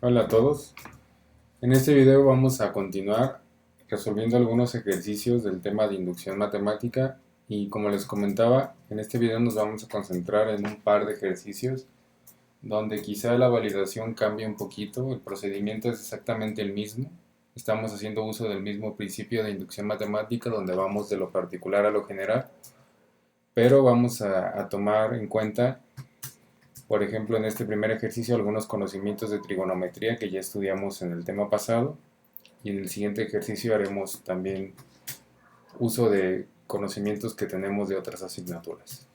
Hola a todos. En este video vamos a continuar resolviendo algunos ejercicios del tema de inducción matemática y como les comentaba, en este video nos vamos a concentrar en un par de ejercicios donde quizá la validación cambie un poquito, el procedimiento es exactamente el mismo, estamos haciendo uso del mismo principio de inducción matemática donde vamos de lo particular a lo general, pero vamos a tomar en cuenta, por ejemplo, en este primer ejercicio algunos conocimientos de trigonometría que ya estudiamos en el tema pasado. Y en el siguiente ejercicio haremos también uso de conocimientos que tenemos de otras asignaturas.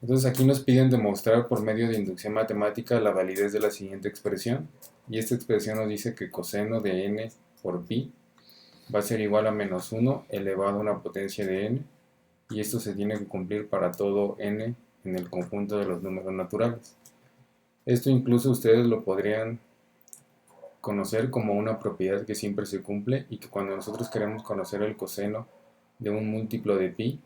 Entonces aquí nos piden demostrar por medio de inducción matemática la validez de la siguiente expresión. Y esta expresión nos dice que coseno de n por pi va a ser igual a menos 1 elevado a una potencia de n. Y esto se tiene que cumplir para todo n en el conjunto de los números naturales. Esto incluso ustedes lo podrían conocer como una propiedad que siempre se cumple y que cuando nosotros queremos conocer el coseno de un múltiplo de pi,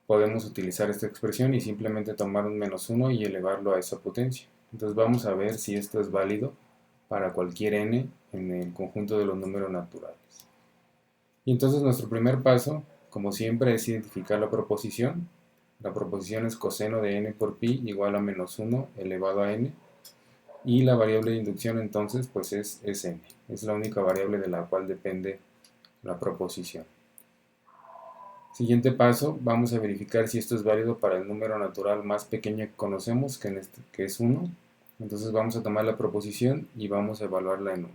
podemos utilizar esta expresión y simplemente tomar un menos 1 y elevarlo a esa potencia. Entonces vamos a ver si esto es válido para cualquier n en el conjunto de los números naturales. Y entonces nuestro primer paso, como siempre, es identificar la proposición. La proposición es coseno de n por pi igual a menos 1 elevado a n. Y la variable de inducción entonces pues es n, es la única variable de la cual depende la proposición. Siguiente paso, vamos a verificar si esto es válido para el número natural más pequeño que conocemos, que es 1. Entonces vamos a tomar la proposición y vamos a evaluarla en 1.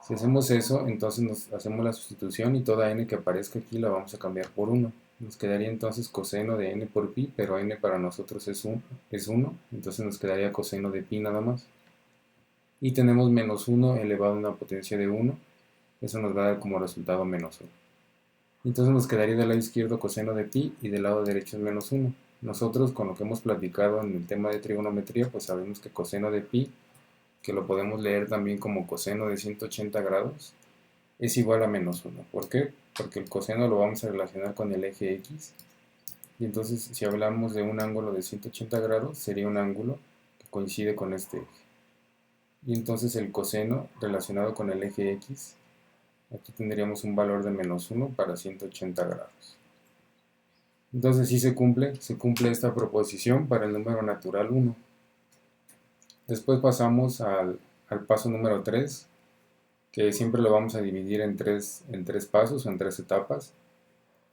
Si hacemos eso, entonces nos hacemos la sustitución y toda n que aparezca aquí la vamos a cambiar por 1. Nos quedaría entonces coseno de n por pi, pero n para nosotros es 1, entonces nos quedaría coseno de pi nada más. Y tenemos menos 1 elevado a una potencia de 1, eso nos va a dar como resultado menos 1. Entonces nos quedaría del lado izquierdo coseno de pi y del lado derecho es menos 1. Nosotros con lo que hemos platicado en el tema de trigonometría, pues sabemos que coseno de pi, que lo podemos leer también como coseno de 180 grados, es igual a menos 1. ¿Por qué? Porque el coseno lo vamos a relacionar con el eje x. Y entonces si hablamos de un ángulo de 180 grados, sería un ángulo que coincide con este eje. Y entonces el coseno relacionado con el eje x, aquí tendríamos un valor de menos 1 para 180 grados. Entonces sí se cumple esta proposición para el número natural 1. Después pasamos al paso número 3, que siempre lo vamos a dividir en tres pasos o en tres etapas.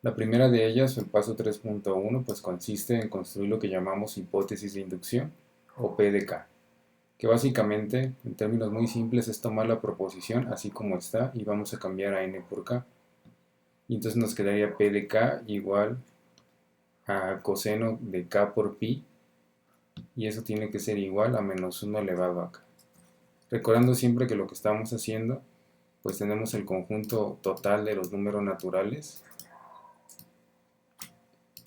La primera de ellas, el paso 3.1, pues consiste en construir lo que llamamos hipótesis de inducción o PDK, que básicamente, en términos muy simples, es tomar la proposición así como está y vamos a cambiar a n por k. Y entonces nos quedaría p de k igual a coseno de k por pi, y eso tiene que ser igual a menos 1 elevado a k. Recordando siempre que lo que estamos haciendo, pues tenemos el conjunto total de los números naturales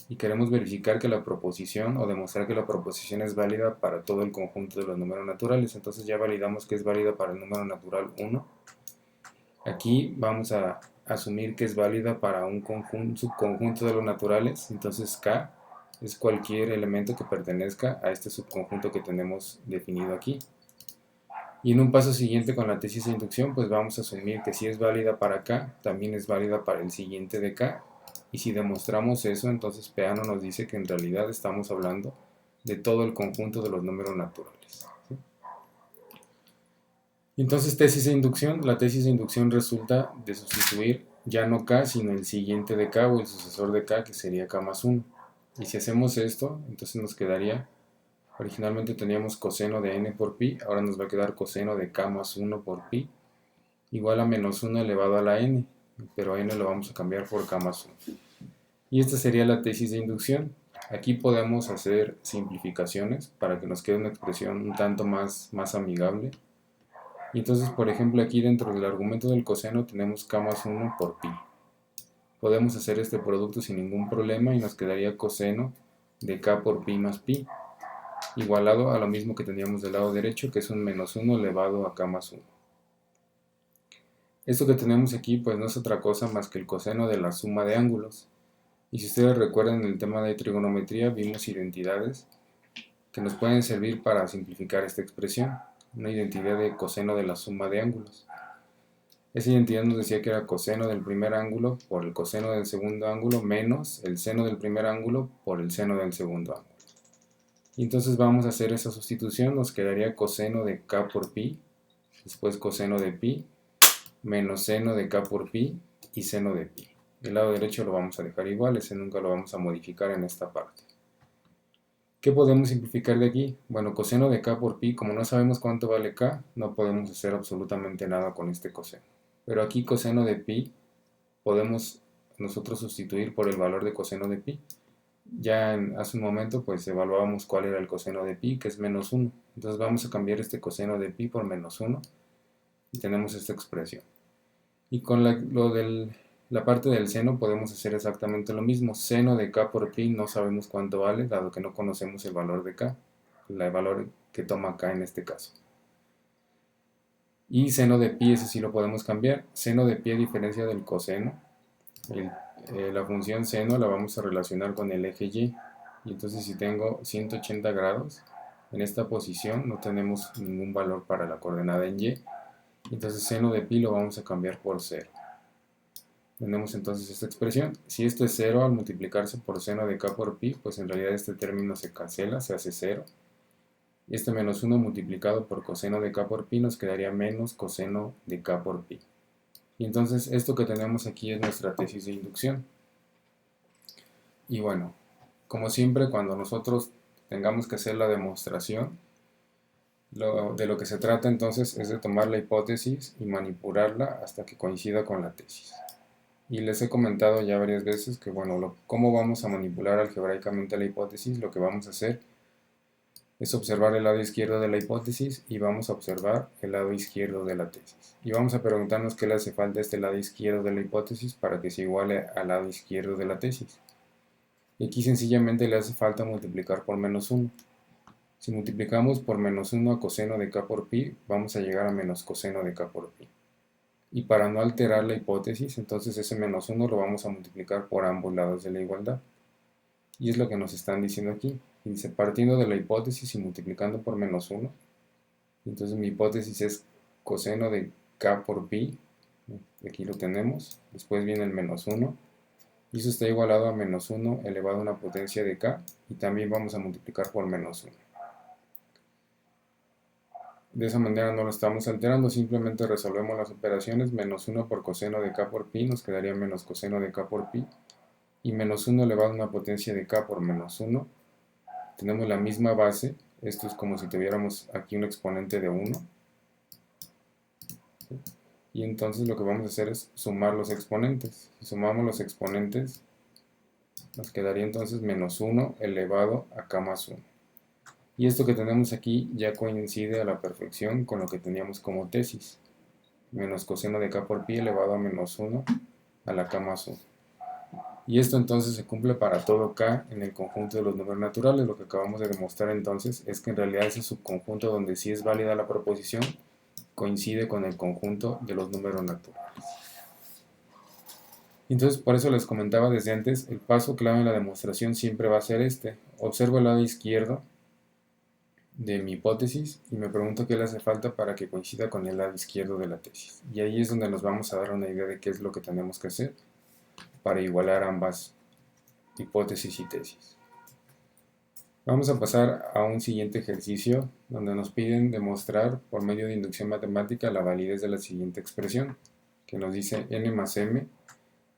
y queremos verificar que la proposición o demostrar que la proposición es válida para todo el conjunto de los números naturales. Entonces ya validamos que es válida para el número natural 1. Aquí vamos a asumir que es válida para un subconjunto de los naturales. Entonces K es cualquier elemento que pertenezca a este subconjunto que tenemos definido aquí. Y en un paso siguiente con la tesis de inducción, pues vamos a asumir que si es válida para K, también es válida para el siguiente de K. Y si demostramos eso, entonces Peano nos dice que en realidad estamos hablando de todo el conjunto de los números naturales. ¿Sí? Entonces tesis de inducción, la tesis de inducción resulta de sustituir ya no K, sino el siguiente de K o el sucesor de K, que sería K más 1. Y si hacemos esto, entonces nos quedaría, originalmente teníamos coseno de n por pi, ahora nos va a quedar coseno de K más 1 por pi, igual a menos 1 elevado a la n, pero a n lo vamos a cambiar por K más 1. Y esta sería la tesis de inducción. Aquí podemos hacer simplificaciones para que nos quede una expresión un tanto más amigable. Y entonces, por ejemplo, aquí dentro del argumento del coseno tenemos K más 1 por pi. Podemos hacer este producto sin ningún problema y nos quedaría coseno de K por pi más pi, igualado a lo mismo que teníamos del lado derecho, que es un menos 1 elevado a K más 1. Esto que tenemos aquí pues no es otra cosa más que el coseno de la suma de ángulos. Y si ustedes recuerdan en el tema de trigonometría vimos identidades que nos pueden servir para simplificar esta expresión. una identidad de coseno de la suma de ángulos. Esa identidad nos decía que era coseno del primer ángulo por el coseno del segundo ángulo menos el seno del primer ángulo por el seno del segundo ángulo. Y entonces vamos a hacer esa sustitución, nos quedaría coseno de k por pi, después coseno de pi, menos seno de k por pi y seno de pi. El lado derecho lo vamos a dejar igual, ese nunca lo vamos a modificar en esta parte. ¿Qué podemos simplificar de aquí? Bueno, coseno de k por pi, como no sabemos cuánto vale k, no podemos hacer absolutamente nada con este coseno. Pero aquí coseno de pi podemos nosotros sustituir por el valor de coseno de pi. Ya hace un momento pues evaluábamos cuál era el coseno de pi, que es menos 1. Entonces vamos a cambiar este coseno de pi por menos 1 y tenemos esta expresión. Y con la parte del seno podemos hacer exactamente lo mismo. Seno de k por pi no sabemos cuánto vale, dado que no conocemos el valor de k, el valor que toma k en este caso. Y seno de pi, ese sí lo podemos cambiar. Seno de pi, a diferencia del coseno, la función seno la vamos a relacionar con el eje y. Y entonces si tengo 180 grados en esta posición, no tenemos ningún valor para la coordenada en y. Entonces seno de pi lo vamos a cambiar por 0. Tenemos entonces esta expresión. Si esto es 0 al multiplicarse por seno de k por pi, pues en realidad este término se cancela, se hace 0. Y este menos 1 multiplicado por coseno de k por pi nos quedaría menos coseno de k por pi. Y entonces esto que tenemos aquí es nuestra tesis de inducción. Y bueno, como siempre cuando nosotros tengamos que hacer la demostración, de lo que se trata entonces es de tomar la hipótesis y manipularla hasta que coincida con la tesis. Y les he comentado ya varias veces que bueno, cómo vamos a manipular algebraicamente la hipótesis, lo que vamos a hacer es observar el lado izquierdo de la hipótesis y vamos a observar el lado izquierdo de la tesis. Y vamos a preguntarnos qué le hace falta a este lado izquierdo de la hipótesis para que se iguale al lado izquierdo de la tesis. Y aquí sencillamente le hace falta multiplicar por menos 1. Si multiplicamos por menos 1 a coseno de k por pi, vamos a llegar a menos coseno de k por pi. Y para no alterar la hipótesis, entonces ese menos 1 lo vamos a multiplicar por ambos lados de la igualdad. Y es lo que nos están diciendo aquí. Y dice, partiendo de la hipótesis y multiplicando por menos 1, entonces mi hipótesis es coseno de k por pi, aquí lo tenemos, después viene el menos 1, y eso está igualado a menos 1 elevado a una potencia de k, y también vamos a multiplicar por menos 1. De esa manera no lo estamos alterando, simplemente resolvemos las operaciones. Menos 1 por coseno de k por pi nos quedaría menos coseno de k por pi, y menos 1 elevado a una potencia de k por menos 1. Tenemos la misma base, esto es como si tuviéramos aquí un exponente de 1. Y entonces lo que vamos a hacer es sumar los exponentes. Si sumamos los exponentes, nos quedaría entonces menos 1 elevado a k más 1. Y esto que tenemos aquí ya coincide a la perfección con lo que teníamos como tesis. Menos coseno de k por pi elevado a menos 1 a la k más 1. Y esto entonces se cumple para todo k en el conjunto de los números naturales. Lo que acabamos de demostrar entonces es que en realidad ese subconjunto donde sí es válida la proposición coincide con el conjunto de los números naturales. Entonces por eso les comentaba desde antes, el paso clave en la demostración siempre va a ser este. Observo el lado izquierdo de mi hipótesis y me pregunto qué le hace falta para que coincida con el lado izquierdo de la tesis. Y ahí es donde nos vamos a dar una idea de qué es lo que tenemos que hacer para igualar ambas hipótesis y tesis. Vamos a pasar a un siguiente ejercicio donde nos piden demostrar por medio de inducción matemática la validez de la siguiente expresión, que nos dice n más m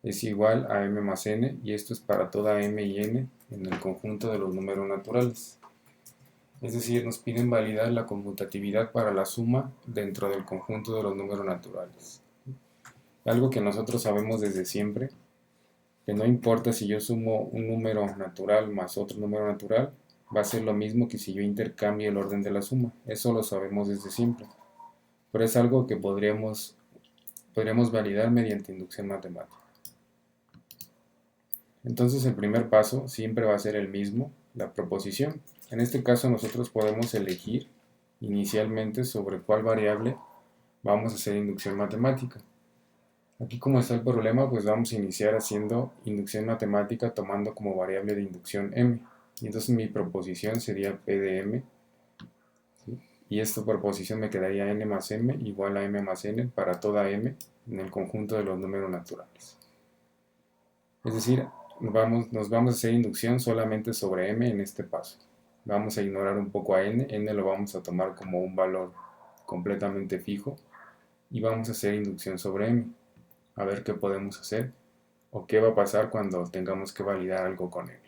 es igual a m más n, y esto es para toda m y n en el conjunto de los números naturales. Es decir, nos piden validar la conmutatividad para la suma dentro del conjunto de los números naturales. Algo que nosotros sabemos desde siempre, que no importa si yo sumo un número natural más otro número natural, va a ser lo mismo que si yo intercambio el orden de la suma. Eso lo sabemos desde siempre. Pero es algo que podríamos validar mediante inducción matemática. Entonces el primer paso siempre va a ser el mismo, la proposición. En este caso nosotros podemos elegir inicialmente sobre cuál variable vamos a hacer inducción matemática. Aquí como está el problema, pues vamos a iniciar haciendo inducción matemática tomando como variable de inducción m. Y entonces mi proposición sería p de m, ¿sí? y esta proposición me quedaría n más m igual a m más n para toda m en el conjunto de los números naturales. Es decir, nos vamos a hacer inducción solamente sobre m en este paso. Vamos a ignorar un poco a n lo vamos a tomar como un valor completamente fijo y vamos a hacer inducción sobre m. A ver qué podemos hacer o qué va a pasar cuando tengamos que validar algo con m.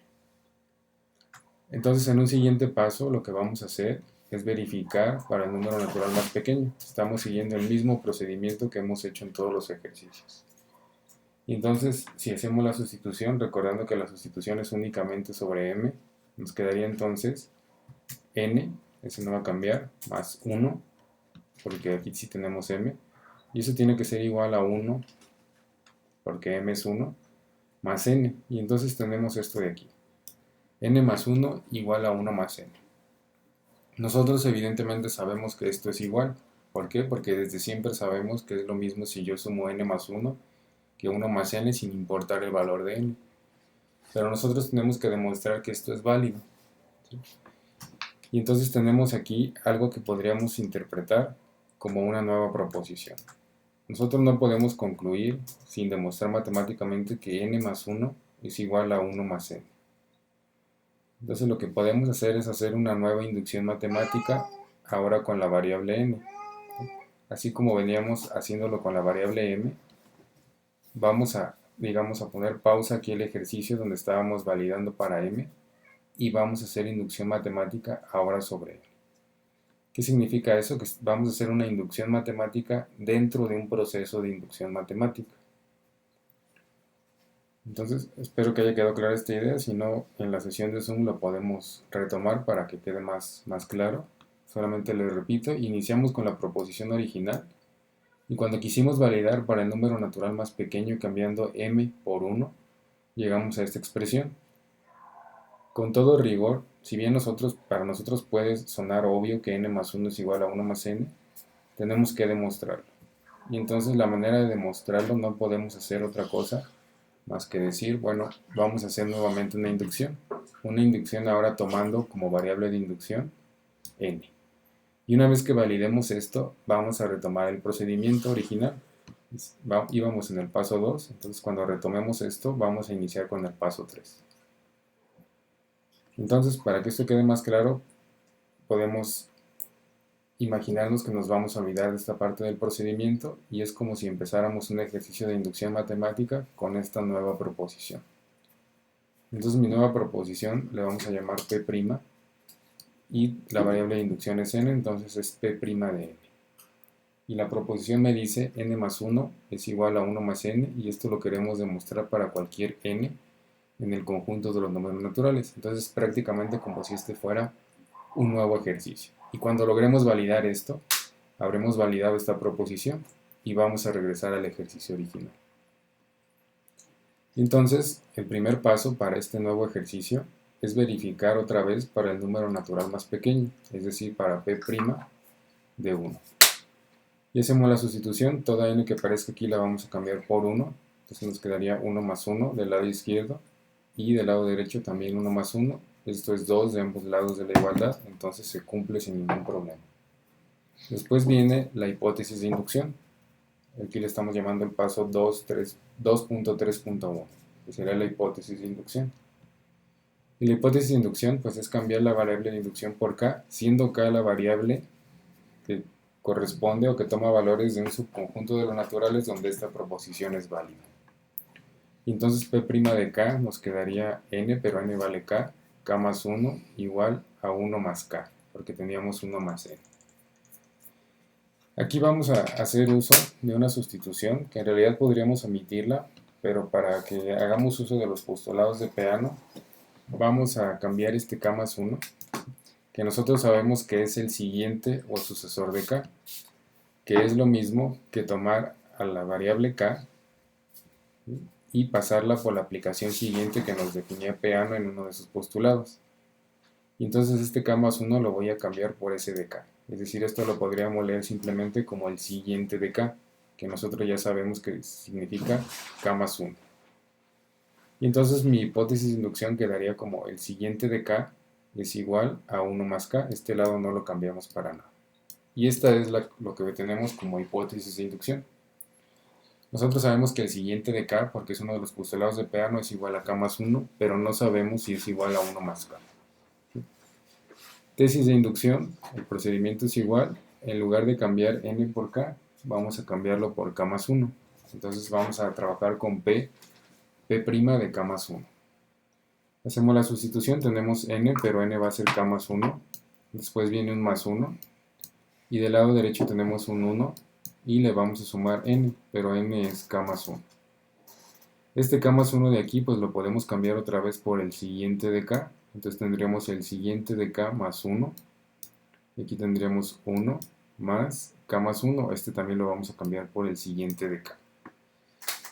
Entonces, en un siguiente paso lo que vamos a hacer es verificar para el número natural más pequeño. Estamos siguiendo el mismo procedimiento que hemos hecho en todos los ejercicios. Y entonces, si hacemos la sustitución, recordando que la sustitución es únicamente sobre m, nos quedaría entonces n, ese no va a cambiar, más 1, porque aquí sí tenemos m, y eso tiene que ser igual a 1, porque m es 1, más n, y entonces tenemos esto de aquí, n más 1 igual a 1 más n. Nosotros evidentemente sabemos que esto es igual. ¿Por qué? Porque desde siempre sabemos que es lo mismo si yo sumo n más 1 que 1 más n sin importar el valor de n. Pero nosotros tenemos que demostrar que esto es válido, ¿sí? Y entonces tenemos aquí algo que podríamos interpretar como una nueva proposición. Nosotros no podemos concluir sin demostrar matemáticamente que n más 1 es igual a 1 más n. Entonces lo que podemos hacer es hacer una nueva inducción matemática ahora con la variable n. Así como veníamos haciéndolo con la variable m, vamos a, digamos, a poner pausa aquí el ejercicio donde estábamos validando para m y vamos a hacer inducción matemática ahora sobre m. ¿Qué significa eso? Que vamos a hacer una inducción matemática dentro de un proceso de inducción matemática. Entonces, espero que haya quedado clara esta idea. Si no, en la sesión de Zoom lo podemos retomar para que quede más claro. Solamente les repito, iniciamos con la proposición original y cuando quisimos validar para el número natural más pequeño cambiando m por 1, llegamos a esta expresión. Con todo rigor, si bien para nosotros puede sonar obvio que n más 1 es igual a 1 más n, tenemos que demostrarlo. Y entonces la manera de demostrarlo no podemos hacer otra cosa más que decir, bueno, vamos a hacer nuevamente una inducción. Una inducción ahora tomando como variable de inducción n. Y una vez que validemos esto, vamos a retomar el procedimiento original. Íbamos en el paso 2, entonces cuando retomemos esto, vamos a iniciar con el paso 3. Entonces, para que esto quede más claro, podemos imaginarnos que nos vamos a olvidar de esta parte del procedimiento y es como si empezáramos un ejercicio de inducción matemática con esta nueva proposición. Entonces mi nueva proposición le vamos a llamar P' y la variable de inducción es n, entonces es P' de n. Y la proposición me dice n más 1 es igual a 1 más n y esto lo queremos demostrar para cualquier n en el conjunto de los números naturales. Entonces prácticamente como si este fuera un nuevo ejercicio. Y cuando logremos validar esto, habremos validado esta proposición y vamos a regresar al ejercicio original. Entonces, el primer paso para este nuevo ejercicio es verificar otra vez para el número natural más pequeño, es decir, para P' de 1. Y hacemos la sustitución, toda n que aparezca aquí la vamos a cambiar por 1, entonces nos quedaría 1 más 1 del lado izquierdo y del lado derecho también 1 más 1. Esto es 2 de ambos lados de la igualdad, entonces se cumple sin ningún problema. Después viene la hipótesis de inducción. Aquí le estamos llamando el paso 2.3.1, que será la hipótesis de inducción. Y la hipótesis de inducción pues, es cambiar la variable de inducción por k, siendo k la variable que corresponde o que toma valores de un subconjunto de los naturales donde esta proposición es válida. Y entonces P' de k nos quedaría n, pero n vale k más 1 igual a 1 más k, porque teníamos 1 más n. Aquí vamos a hacer uso de una sustitución, que en realidad podríamos omitirla, pero para que hagamos uso de los postulados de Peano, vamos a cambiar este k más 1, que nosotros sabemos que es el siguiente o sucesor de k, que es lo mismo que tomar a la variable k y pasarla por la aplicación siguiente que nos definía Peano en uno de sus postulados. Y entonces este k más 1 lo voy a cambiar por ese de k. Es decir, esto lo podríamos leer simplemente como el siguiente de k, que nosotros ya sabemos que significa k más 1. Y entonces mi hipótesis de inducción quedaría como el siguiente de k es igual a 1 más k. Este lado no lo cambiamos para nada. Y esta es lo que tenemos como hipótesis de inducción. Nosotros sabemos que el siguiente de K, porque es uno de los postulados de Peano, es igual a K más 1, pero no sabemos si es igual a 1 más K. Tesis de inducción, el procedimiento es igual. En lugar de cambiar N por K, vamos a cambiarlo por K más 1. Entonces vamos a trabajar con P' de K más 1. Hacemos la sustitución, tenemos N, pero N va a ser K más 1. Después viene un más 1. Y del lado derecho tenemos un 1 y le vamos a sumar N, pero N es K más 1. Este K más 1 de aquí pues lo podemos cambiar otra vez por el siguiente de K. Entonces tendríamos el siguiente de K más 1. Y aquí tendríamos 1 más K más 1. Este también lo vamos a cambiar por el siguiente de K.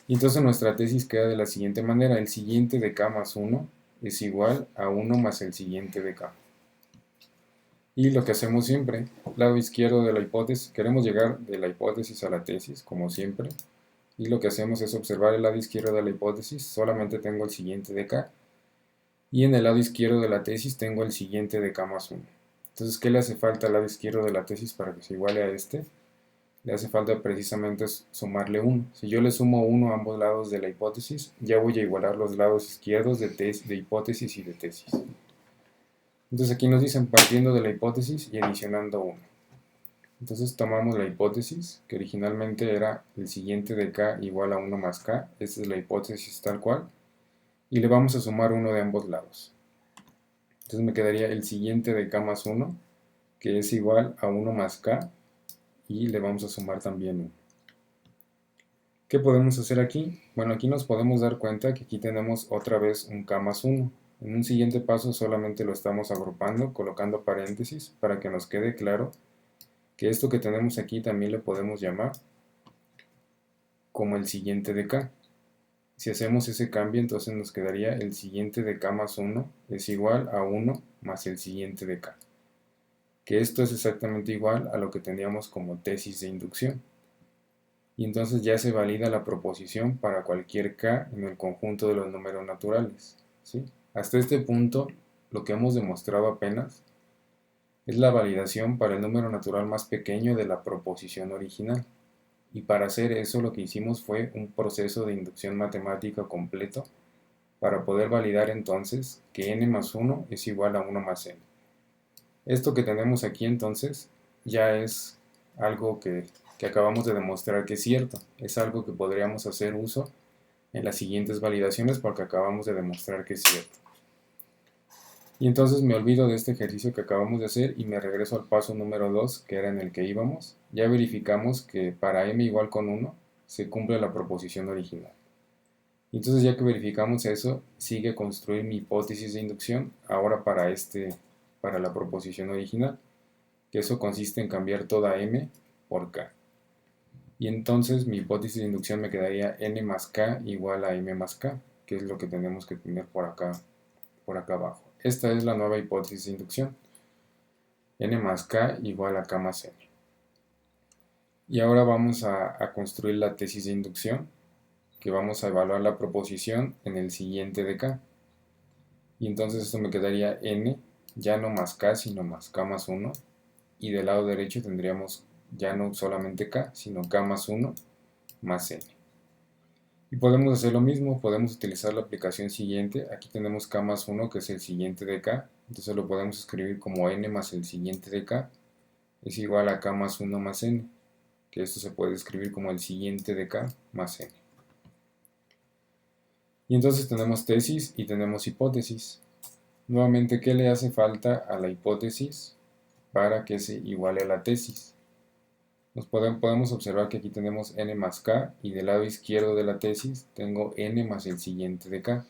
Y entonces nuestra tesis queda de la siguiente manera. El siguiente de K más 1 es igual a 1 más el siguiente de K. Y lo que hacemos siempre, lado izquierdo de la hipótesis, queremos llegar de la hipótesis a la tesis, como siempre. Y lo que hacemos es observar el lado izquierdo de la hipótesis, solamente tengo el siguiente de K. Y en el lado izquierdo de la tesis tengo el siguiente de K más 1. Entonces, ¿qué le hace falta al lado izquierdo de la tesis para que se iguale a este? Le hace falta precisamente sumarle 1. Si yo le sumo 1 a ambos lados de la hipótesis, ya voy a igualar los lados izquierdos de hipótesis y de tesis. Entonces aquí nos dicen partiendo de la hipótesis y adicionando 1. Entonces tomamos la hipótesis, que originalmente era el siguiente de K igual a 1 más K. Esta es la hipótesis tal cual. Y le vamos a sumar 1 de ambos lados. Entonces me quedaría el siguiente de K más 1, que es igual a 1 más K. Y le vamos a sumar también 1. ¿Qué podemos hacer aquí? Bueno, aquí nos podemos dar cuenta que aquí tenemos otra vez un K más 1. En un siguiente paso solamente lo estamos agrupando, colocando paréntesis, para que nos quede claro que esto que tenemos aquí también lo podemos llamar como el siguiente de K. Si hacemos ese cambio, entonces nos quedaría el siguiente de K más 1 es igual a 1 más el siguiente de K. Que esto es exactamente igual a lo que teníamos como tesis de inducción. Y entonces ya se valida la proposición para cualquier K en el conjunto de los números naturales, ¿sí? Hasta este punto, lo que hemos demostrado apenas es la validación para el número natural más pequeño de la proposición original. Y para hacer eso lo que hicimos fue un proceso de inducción matemática completo para poder validar entonces que n más 1 es igual a 1 más n. Esto que tenemos aquí entonces ya es algo que acabamos de demostrar que es cierto. Es algo que podríamos hacer uso en las siguientes validaciones porque acabamos de demostrar que es cierto. Y entonces me olvido de este ejercicio que acabamos de hacer y me regreso al paso número 2, que era en el que íbamos. Ya verificamos que para m igual con 1 se cumple la proposición original. Y entonces ya que verificamos eso, sigue construir mi hipótesis de inducción ahora para la proposición original, que eso consiste en cambiar toda m por k. Y entonces mi hipótesis de inducción me quedaría n más k igual a m más k, que es lo que tenemos que tener por acá abajo. Esta es la nueva hipótesis de inducción. N más k igual a k más n. Y ahora vamos a construir la tesis de inducción, que vamos a evaluar la proposición en el siguiente de k. Y entonces esto me quedaría n, ya no más k, sino más k más 1. Y del lado derecho tendríamos ya no solamente k, sino k más 1 más n. Y podemos hacer lo mismo, podemos utilizar la aplicación siguiente. Aquí tenemos k más 1, que es el siguiente de k. Entonces lo podemos escribir como n más el siguiente de k es igual a k más 1 más n, que esto se puede escribir como el siguiente de k más n. Y entonces tenemos tesis y tenemos hipótesis. Nuevamente, ¿qué le hace falta a la hipótesis para que se iguale a la tesis? Podemos observar que aquí tenemos n más k y del lado izquierdo de la tesis tengo n más el siguiente de k,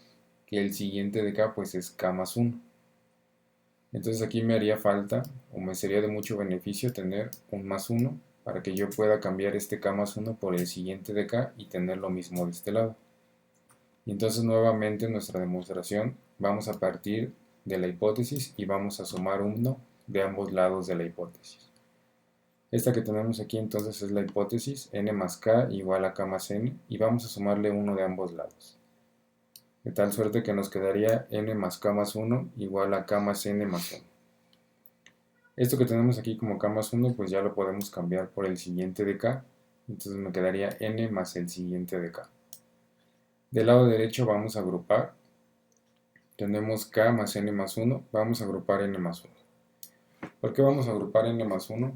que el siguiente de k pues es k más 1. Entonces aquí me haría falta, o me sería de mucho beneficio tener un más 1 para que yo pueda cambiar este k más 1 por el siguiente de k y tener lo mismo de este lado. Y entonces nuevamente en nuestra demostración vamos a partir de la hipótesis y vamos a sumar 1 de ambos lados de la hipótesis. Esta que tenemos aquí entonces es la hipótesis n más k igual a k más n y vamos a sumarle 1 de ambos lados. De tal suerte que nos quedaría n más k más 1 igual a k más n más 1. Esto que tenemos aquí como k más 1, pues ya lo podemos cambiar por el siguiente de k. Entonces me quedaría n más el siguiente de k. Del lado derecho vamos a agrupar. Tenemos k más n más 1. Vamos a agrupar n más 1. ¿Por qué vamos a agrupar n más 1?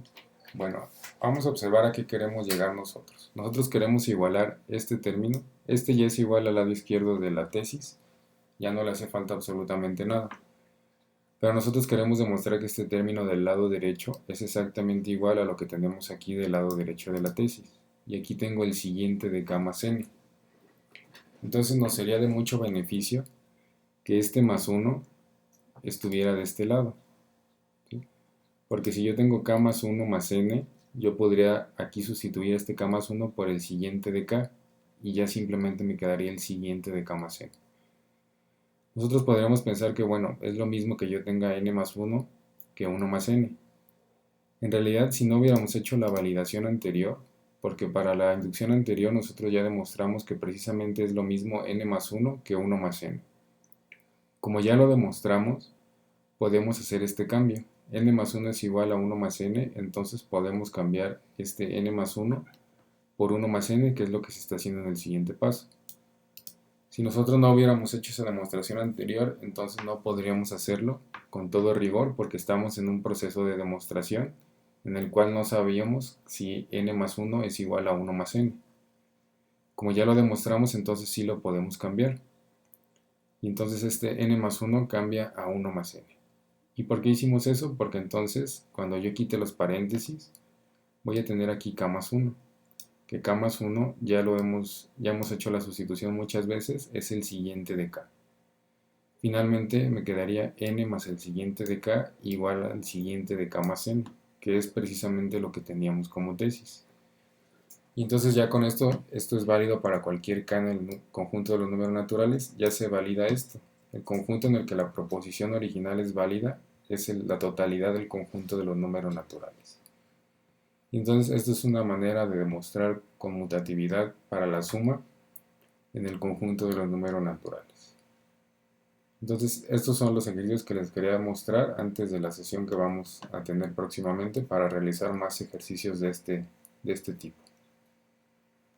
Bueno, vamos a observar a qué queremos llegar nosotros. Nosotros queremos igualar este término. Este ya es igual al lado izquierdo de la tesis. Ya no le hace falta absolutamente nada. Pero nosotros queremos demostrar que este término del lado derecho es exactamente igual a lo que tenemos aquí del lado derecho de la tesis. Y aquí tengo el siguiente de k más n. Entonces nos sería de mucho beneficio que este más 1 estuviera de este lado. ¿Sí? Porque si yo tengo k más 1 más n, yo podría aquí sustituir este k más 1 por el siguiente de k. Y ya simplemente me quedaría el siguiente de k más n. Nosotros podríamos pensar que, bueno, es lo mismo que yo tenga n más 1 que 1 más n. En realidad, si no hubiéramos hecho la validación anterior, porque para la inducción anterior nosotros ya demostramos que precisamente es lo mismo n más 1 que 1 más n. Como ya lo demostramos, podemos hacer este cambio. N más 1 es igual a 1 más n, entonces podemos cambiar este n más 1 por 1 más n, que es lo que se está haciendo en el siguiente paso. Si nosotros no hubiéramos hecho esa demostración anterior, entonces no podríamos hacerlo con todo rigor porque estamos en un proceso de demostración en el cual no sabíamos si n más 1 es igual a 1 más n. Como ya lo demostramos, entonces sí lo podemos cambiar. Y entonces este n más 1 cambia a 1 más n. ¿Y por qué hicimos eso? Porque entonces, cuando yo quite los paréntesis, voy a tener aquí k más 1. Que k más 1 ya hemos hecho la sustitución muchas veces, es el siguiente de k. Finalmente me quedaría n más el siguiente de k igual al siguiente de k más n, que es precisamente lo que teníamos como tesis. Y entonces ya con esto es válido para cualquier k en el conjunto de los números naturales, ya se valida esto. El conjunto en el que la proposición original es válida es la totalidad del conjunto de los números naturales. Y entonces esto es una manera de demostrar conmutatividad para la suma en el conjunto de los números naturales. Entonces estos son los ejercicios que les quería mostrar antes de la sesión que vamos a tener próximamente para realizar más ejercicios de este tipo.